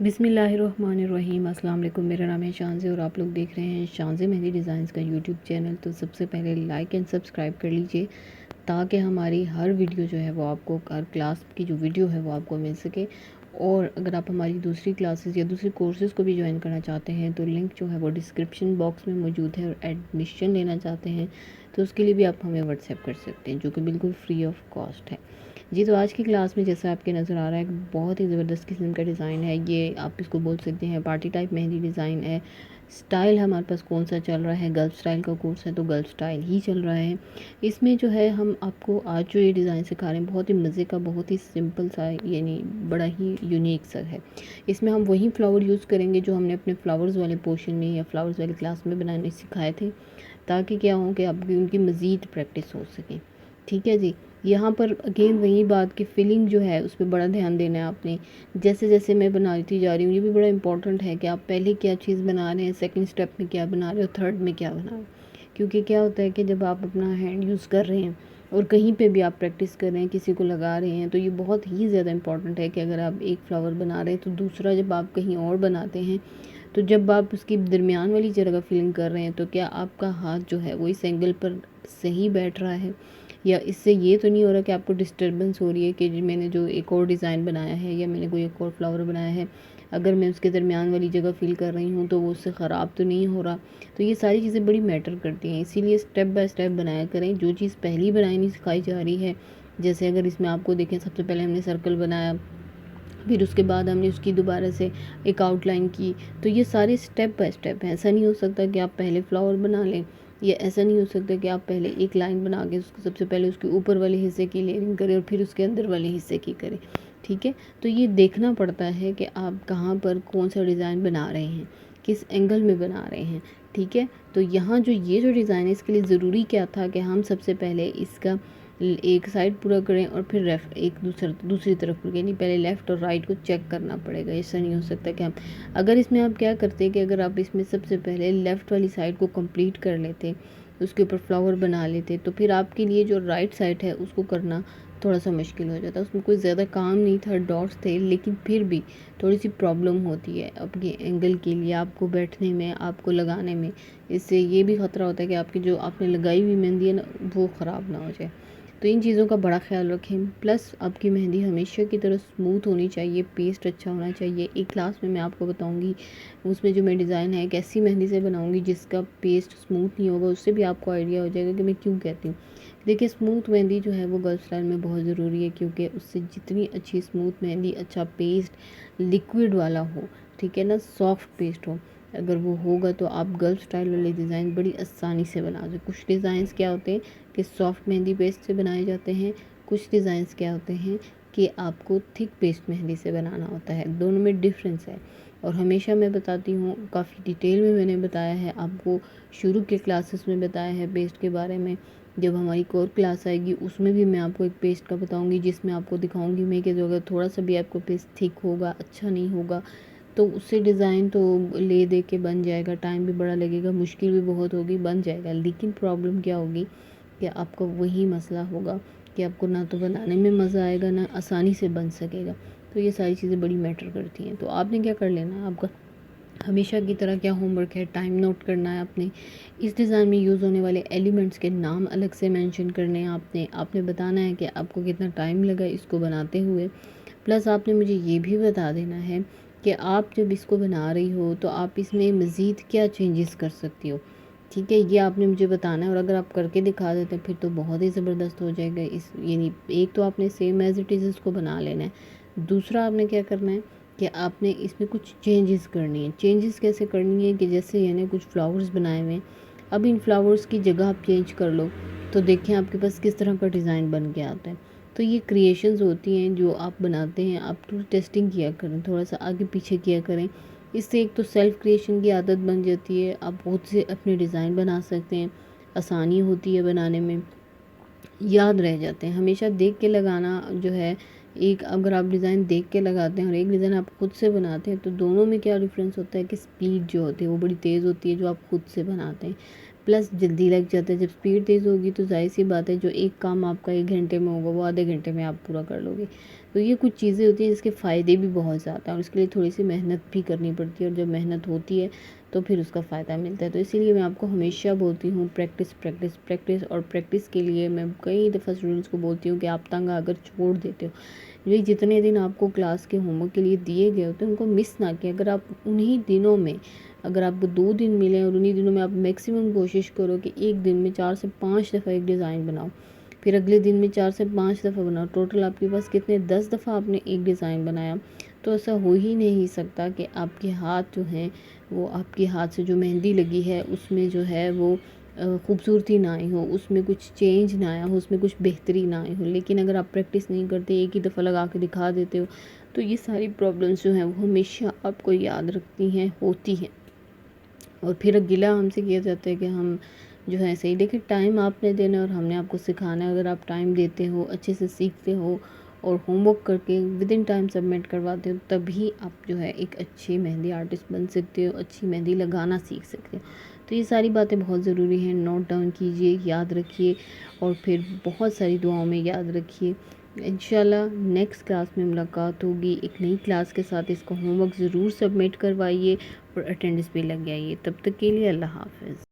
बिस्मिल्लाहिर्रहमानिर्रहीम। अस्सलाम वालेकुम। मेरा नाम है शानज़ी और आप लोग देख रहे हैं शानज़ी मेहंदी डिज़ाइंस का यूट्यूब चैनल। तो सबसे पहले लाइक एंड सब्सक्राइब कर लीजिए ताकि हमारी हर वीडियो जो है वो आपको, हर क्लास की जो वीडियो है वो आपको मिल सके। और अगर आप हमारी दूसरी क्लासेस या दूसरे कोर्सेज़ को भी ज्वाइन करना चाहते हैं तो लिंक जो है वो डिस्क्रिप्शन बॉक्स में मौजूद है। और एडमिशन लेना चाहते हैं तो उसके लिए भी आप हमें व्हाट्सएप कर सकते हैं, जो कि बिल्कुल फ्री ऑफ कॉस्ट है। जी, तो आज की क्लास में जैसा आपके नज़र आ रहा है, एक बहुत ही ज़बरदस्त किस्म का डिज़ाइन है। ये आप इसको बोल सकते हैं पार्टी टाइप मेहंदी डिज़ाइन है। स्टाइल हमारे पास कौन सा चल रहा है, गल्फ स्टाइल का कोर्स है तो गल्फ स्टाइल ही चल रहा है। इसमें जो है हम आपको आज जो ये डिज़ाइन सिखा रहे हैं बहुत ही मज़े का, बहुत ही सिंपल सा, यानी बड़ा ही यूनिक सा है। इसमें हम वही फ्लावर यूज़ करेंगे जो हमने अपने फ्लावर्स वाले पोर्शन में या फ्लावर्स वाली क्लास में बनाने सिखाए थे, ताकि क्या हो कि आपकी उनकी मज़ीद प्रैक्टिस हो सके। ठीक है जी। यहाँ पर अगेन वही बात कि फिलिंग जो है उस पर बड़ा ध्यान देना है आपने। जैसे जैसे मैं बनाती जा रही हूँ, ये भी बड़ा इंपॉर्टेंट है कि आप पहले क्या चीज़ बना रहे हैं, सेकंड स्टेप में क्या बना रहे हो, थर्ड में क्या बना रहे हो। क्योंकि क्या होता है कि जब आप अपना हैंड यूज़ कर रहे हैं और कहीं पे भी आप प्रैक्टिस कर रहे हैं, किसी को लगा रहे हैं, तो ये बहुत ही ज़्यादा इंपॉर्टेंट है कि अगर आप एक फ्लावर बना रहे हैं तो दूसरा जब आप कहीं और बनाते हैं, तो जब आप उसकी दरमियान वाली जगह फिलिंग कर रहे हैं तो क्या आपका हाथ जो है वो इस एंगल पर सही बैठ रहा है, या इससे ये तो नहीं हो रहा कि आपको डिस्टर्बेंस हो रही है कि मैंने जो एक और डिज़ाइन बनाया है या मैंने कोई एक और फ्लावर बनाया है, अगर मैं उसके दरमियान वाली जगह फिल कर रही हूँ तो वो उससे ख़राब तो नहीं हो रहा। तो ये सारी चीज़ें बड़ी मैटर करती हैं, इसीलिए स्टेप बाय स्टेप बनाया करें। जो चीज़ पहली बनानी सिखाई जा रही है, जैसे अगर इसमें आपको देखें, सबसे पहले हमने सर्कल बनाया, फिर उसके बाद हमने उसकी दोबारा से एक आउटलाइन की। तो ये सारे स्टेप बाय स्टेप हैं। ऐसा नहीं हो सकता कि आप पहले फ्लावर बना लें, या ऐसा नहीं हो सकता कि आप पहले एक लाइन बना के उसको सबसे पहले उसके ऊपर वाले हिस्से की लेयरिंग करें और फिर उसके अंदर वाले हिस्से की करें। ठीक है, तो ये देखना पड़ता है कि आप कहाँ पर कौन सा डिज़ाइन बना रहे हैं, किस एंगल में बना रहे हैं। ठीक है, तो यहाँ जो ये जो डिज़ाइन है इसके लिए ज़रूरी क्या था कि हम सबसे पहले इसका एक साइड पूरा करें और फिर एक दूसरी तरफ पूरा, यानी पहले लेफ़्ट और राइट को चेक करना पड़ेगा। ऐसा नहीं हो सकता कि हम, अगर इसमें आप क्या करते कि अगर आप इसमें सबसे पहले लेफ़्ट वाली साइड को कंप्लीट कर लेते, उसके ऊपर फ्लावर बना लेते, तो फिर आपके लिए जो राइट साइड है उसको करना थोड़ा सा मुश्किल हो जाता। उसमें कोई ज़्यादा काम नहीं था, डॉट्स थे, लेकिन फिर भी थोड़ी सी प्रॉब्लम होती है अपने एंगल के लिए, आपको बैठने में, आपको लगाने में। इससे ये भी ख़तरा होता है कि आपकी जो आपने लगाई हुई मेहंदी है ना, वो ख़राब ना हो जाए। तो इन चीज़ों का बड़ा ख्याल रखें। प्लस आपकी मेहंदी हमेशा की तरह स्मूथ होनी चाहिए, पेस्ट अच्छा होना चाहिए। एक क्लास में मैं आपको बताऊंगी, उसमें जो मैं डिज़ाइन है एक ऐसी मेहंदी से बनाऊंगी जिसका पेस्ट स्मूथ नहीं होगा, उससे भी आपको आइडिया हो जाएगा कि मैं क्यों कहती हूँ। देखिए, स्मूथ मेहंदी जो है वो गल्फ स्टाइल में बहुत ज़रूरी है, क्योंकि उससे जितनी अच्छी स्मूथ मेहंदी, अच्छा पेस्ट लिक्विड वाला हो, ठीक है ना, सॉफ्ट पेस्ट हो, अगर वो होगा तो आप गल्फ स्टाइल वाले डिज़ाइन बड़ी आसानी से बना सकते। कुछ डिज़ाइंस क्या होते हैं कि सॉफ्ट मेहंदी पेस्ट से बनाए जाते हैं, कुछ डिज़ाइंस क्या होते हैं कि आपको थिक पेस्ट मेहंदी से बनाना होता है। दोनों में डिफरेंस है और हमेशा मैं बताती हूँ, काफ़ी डिटेल में मैंने बताया है आपको, शुरू के क्लासेस में बताया है पेस्ट के बारे में। जब हमारी कोर क्लास आएगी उसमें भी मैं आपको एक पेस्ट का बताऊंगी, जिसमें आपको दिखाऊंगी मैं कि जो अगर थोड़ा सा भी आपको पेस्ट थिक होगा, अच्छा नहीं होगा, तो उससे डिज़ाइन तो ले दे के बन जाएगा, टाइम भी बड़ा लगेगा, मुश्किल भी बहुत होगी, बन जाएगा। लेकिन प्रॉब्लम क्या होगी कि आपका वही मसला होगा कि आपको ना तो बनाने में मज़ा आएगा, ना आसानी से बन सकेगा। तो ये सारी चीज़ें बड़ी मैटर करती हैं। तो आपने क्या कर लेना है, आपका हमेशा की तरह क्या होमवर्क है, टाइम नोट करना है आपने। इस डिज़ाइन में यूज़ होने वाले एलिमेंट्स के नाम अलग से मेंशन करने हैं आपने बताना है कि आपको कितना टाइम लगा इसको बनाते हुए। प्लस आपने मुझे ये भी बता देना है कि आप जब इसको बना रही हो तो आप इसमें मज़ीद क्या चेंजेस कर सकती हो। ठीक है, ये आपने मुझे बताना है। और अगर आप करके दिखा देते हैं फिर तो बहुत ही ज़बरदस्त हो जाएगा। इस यानी एक तो आपने सेम एज़ इट इज़ इसको बना लेना है, दूसरा आपने क्या करना है कि आपने इसमें कुछ चेंजेस करनी है। चेंजेस कैसे करनी है कि जैसे यानी कुछ फ्लावर्स बनाए हुए हैं, अब इन फ्लावर्स की जगह आप चेंज कर लो, तो देखें आपके पास किस तरह का डिज़ाइन बन के आता है। तो ये क्रिएशंस होती हैं जो आप बनाते हैं, आप थोड़ी टेस्टिंग किया करें, थोड़ा सा आगे पीछे किया करें। इससे एक तो सेल्फ़ क्रिएशन की आदत बन जाती है, आप बहुत से अपने डिज़ाइन बना सकते हैं, आसानी होती है बनाने में, याद रह जाते हैं। हमेशा देख के लगाना जो है, एक अगर आप डिज़ाइन देख के लगाते हैं और एक डिज़ाइन आप खुद से बनाते हैं, तो दोनों में क्या डिफरेंस होता है कि स्पीड जो होती है वो बड़ी तेज़ होती है जो आप खुद से बनाते हैं, प्लस जल्दी लग जाता है। जब स्पीड तेज़ होगी तो जाहिर सी बात है जो एक काम आपका 1 घंटे में होगा वो आधे घंटे में आप पूरा कर लोगे। तो ये कुछ चीज़ें होती हैं जिसके फ़ायदे भी बहुत ज़्यादा हैं और इसके लिए थोड़ी सी मेहनत भी करनी पड़ती है, और जब मेहनत होती है तो फिर उसका फ़ायदा मिलता है। तो इसीलिए मैं आपको हमेशा बोलती हूँ प्रैक्टिस प्रैक्टिस प्रैक्टिस, और प्रैक्टिस के लिए मैं कई दफ़ा स्टूडेंट्स को बोलती हूँ कि आप तंग अगर छोड़ देते हो, ये जितने दिन आपको क्लास के होमवर्क के लिए दिए गए होते हैं उनको मिस ना किया। अगर आप उन्हीं दिनों में, अगर आपको 2 दिन मिले और उन्हीं दिनों में आप मैक्सिमम कोशिश करो कि एक दिन में 4 से 5 दफ़ा एक डिज़ाइन बनाओ, फिर अगले दिन में 4 से 5 दफ़ा बनाओ, टोटल आपके पास कितने 10 दफ़ा आपने एक डिज़ाइन बनाया, तो ऐसा हो ही नहीं सकता कि आपके हाथ जो हैं वो, आपके हाथ से जो मेहंदी लगी है उसमें जो है वो खूबसूरती ना आई हो, उसमें कुछ चेंज ना आया हो, उसमें कुछ बेहतरी ना आई हो। लेकिन अगर आप प्रैक्टिस नहीं करते, एक ही दफ़ा लगा के दिखा देते हो, तो ये सारी प्रॉब्लम्स जो हैं वो हमेशा आपको याद रखती हैं, होती हैं, और फिर गिला हमसे किया जाता है कि हम जो है सही। देखिए, टाइम आपने देना है और हमने आपको सिखाना है। अगर आप टाइम देते हो, अच्छे से सीखते हो और होमवर्क करके विद इन टाइम सबमिट करवाते हो, तभी आप जो है एक अच्छी मेहंदी आर्टिस्ट बन सकते हो, अच्छी मेहंदी लगाना सीख सकते हो। तो ये सारी बातें बहुत ज़रूरी हैं, नोट डाउन कीजिए, याद रखिए, और फिर बहुत सारी दुआओं में याद रखिए। इंशाल्लाह नेक्स्ट क्लास में मुलाकात होगी एक नई क्लास के साथ। इसको होमवर्क ज़रूर सबमिट करवाइए और अटेंडेंस भी लग जाइए। तब तक के लिए अल्लाह हाफ़िज़।